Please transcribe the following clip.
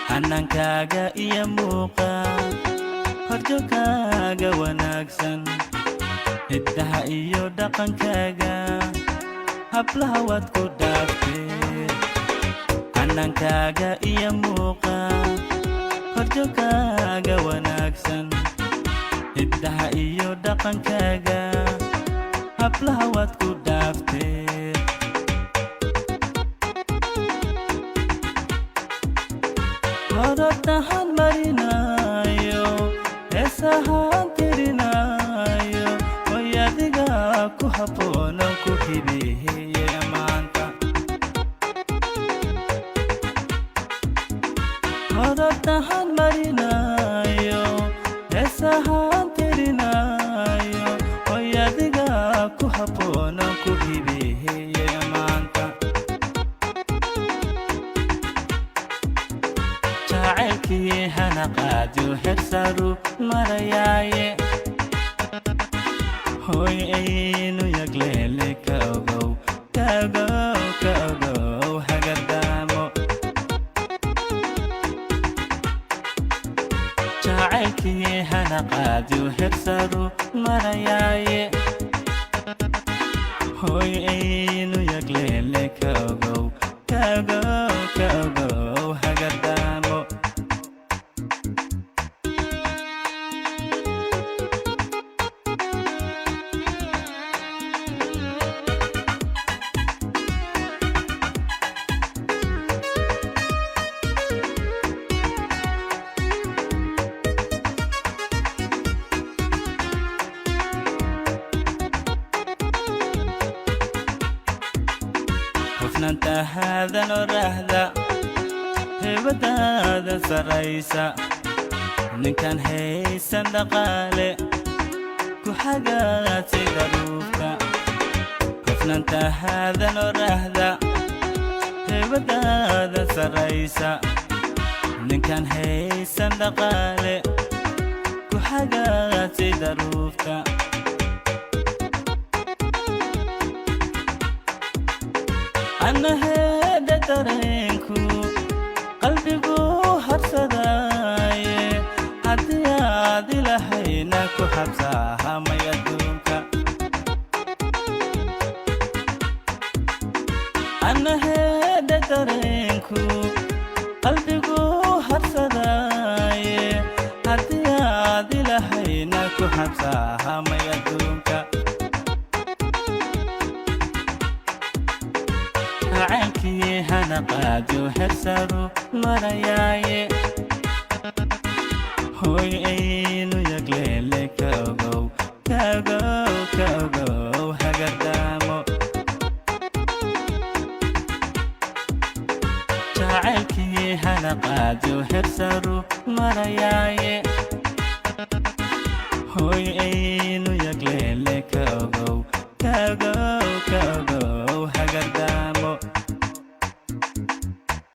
xanankaaga iyo muuqaal horjoogkaaga wanaagsan hiddaha iyo dhaqankaaga hablaha waad ku dhaaftee xanankaaga iyo muuqaal horjoogkaaga wanaagsan hiddaha iyo dhaqankaaga hablaha waad ku dhaaftee hodobtahan marinayo heesahaan tirinayo way adiga ku habboonan ku hibeeye ammaanta hodobtahan marinayo heesahaan tirinayo way adiga ku habboonan ku hibeeye ammaanta jacaylkii hana qaadiyo hersaru marayaaye hoy aynu yagleele ka ogow hagardaamo jacaylkii hana qaadiyo hersaru marayaaye hoy aynu yagleele ka ogow hagardaamo hufnanta haadan oraahda heebadaada saraysa ninkan haysan dhaqaale ku xagaatay daruufta hufnanta haadan oraahda heebadaada saraysa ninkan haysan dhaqaale ku xagaatay daruufta ana heedha dareenku qalbigu harsadaaye haddii aad ilahayna ku xabsaahamay adduunka ana heedha dareenku qalbigu harsadaaye haddii aad ilahayna ku xabsaahamay adduunka jacaylkii hana qaadiyo hersaru marayaaye hoy aynu yagleele ka ogow hagardaamo jacaylkii hana qaadiyo hersaru marayaaye hoy